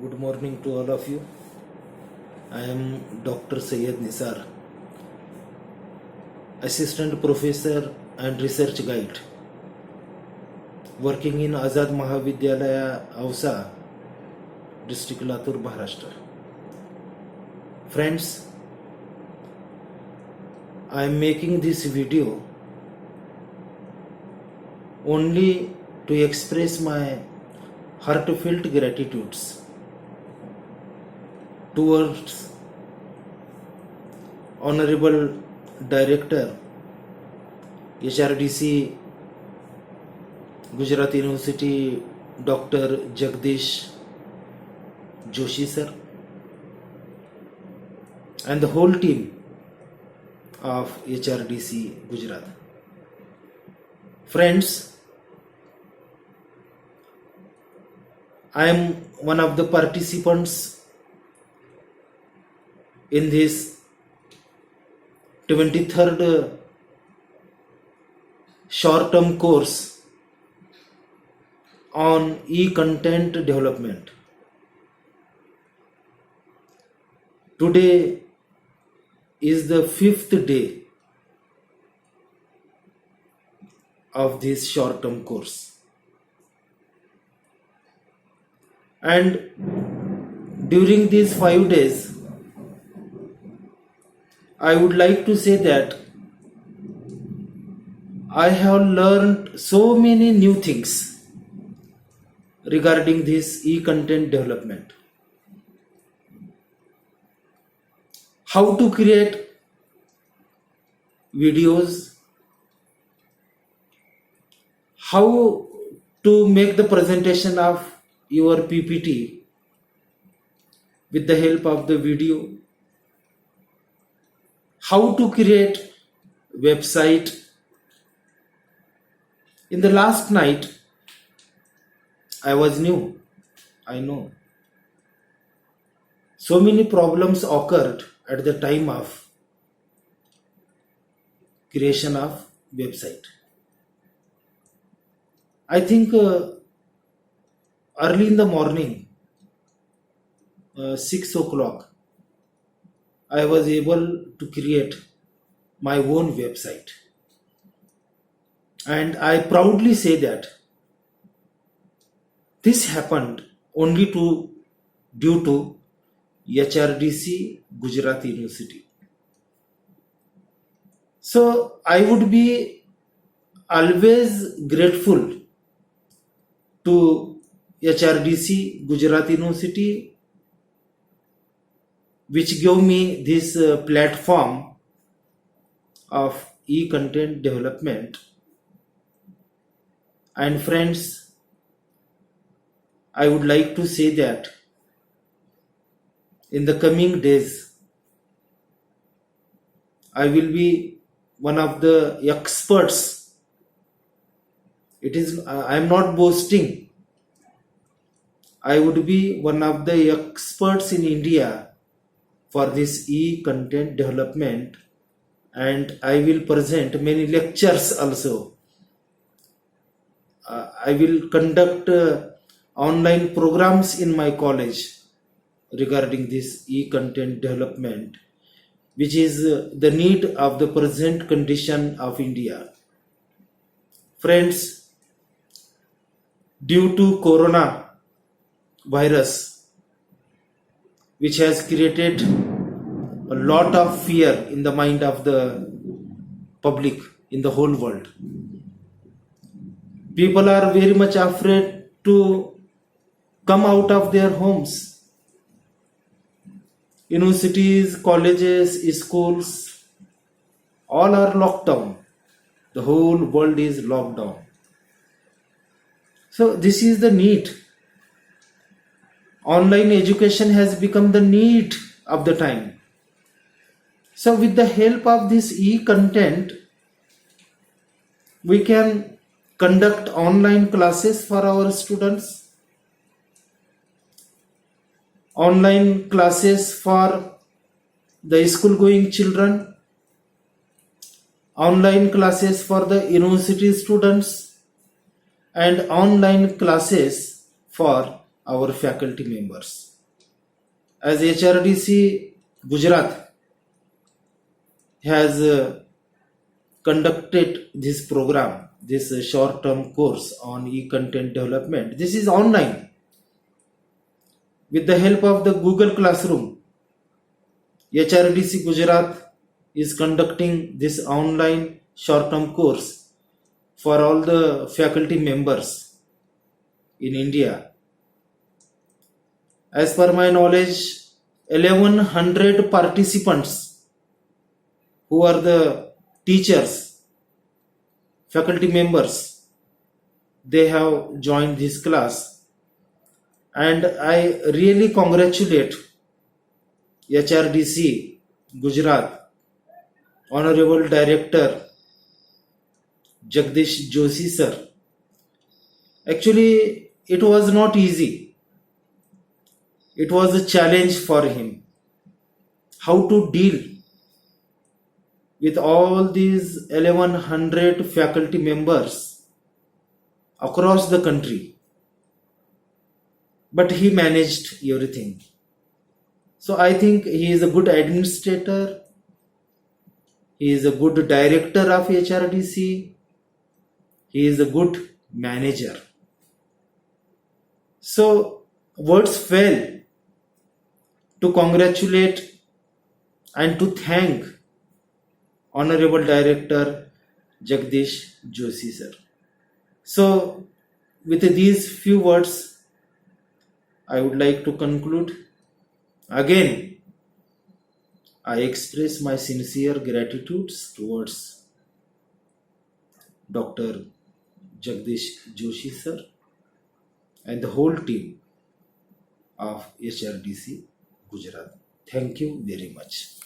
Good morning to all of you. I am Dr. Syed Nisar, Assistant Professor and Research Guide, working in Azad Mahavidyalaya, Ausa, District Latur, Maharashtra. Friends, I am making this video only to express my heartfelt gratitudes towards Honorable Director HRDC Gujarat University Dr. Jagdish Joshi sir and the whole team of HRDC Gujarat. Friends, I am one of the participants in this 23rd short-term course on e-content development. Today is the 5th day of this short-term course, and during these 5 days I would like to say that I have learned so many new things regarding this e-content development. How to create videos, how to make the presentation of your PPT with the help of the video, how to create website. In the last night, I was new. I know. So many problems occurred at the time of creation of website. I think early in the morning, 6 o'clock, I was able to create my own website. And I proudly say that this happened only due to HRDC Gujarat University. So I would be always grateful to HRDC Gujarat University, which gave me this platform of e-content development. And friends, I would like to say that in the coming days, I will be one of the experts. I am not boasting. I would be one of the experts in India for this e-content development, and I will present many lectures also. I will conduct online programs in my college regarding this e-content development, which is the need of the present condition of India. Friends, due to corona virus, which has created a lot of fear in the mind of the public in the whole world, people are very much afraid to come out of their homes. Universities, colleges, schools, all are locked down. The whole world is locked down. So this is the need. Online education has become the need of the time. So with the help of this e-content, we can conduct online classes for our students, online classes for the school going children, online classes for the university students, and online classes for our faculty members. As HRDC Gujarat has conducted this program, this short-term course on e-content development. This is online with the help of the Google Classroom. HRDC Gujarat is conducting this online short-term course for all the faculty members in India. As per my knowledge, 1100 participants who are the teachers, faculty members, they have joined this class, and I really congratulate HRDC Gujarat, Honorable Director Jagdish Joshi sir. Actually, it was not easy. It was a challenge for him. How to deal with all these 1100 faculty members across the country. But he managed everything. So I think he is a good administrator. He is a good director of HRDC. He is a good manager. So words fail to congratulate and to thank Honorable Director Jagdish Joshi sir. So with these few words, I would like to conclude. Again, I express my sincere gratitudes towards Dr. Jagdish Joshi sir and the whole team of HRDC Gujarat. Thank you very much.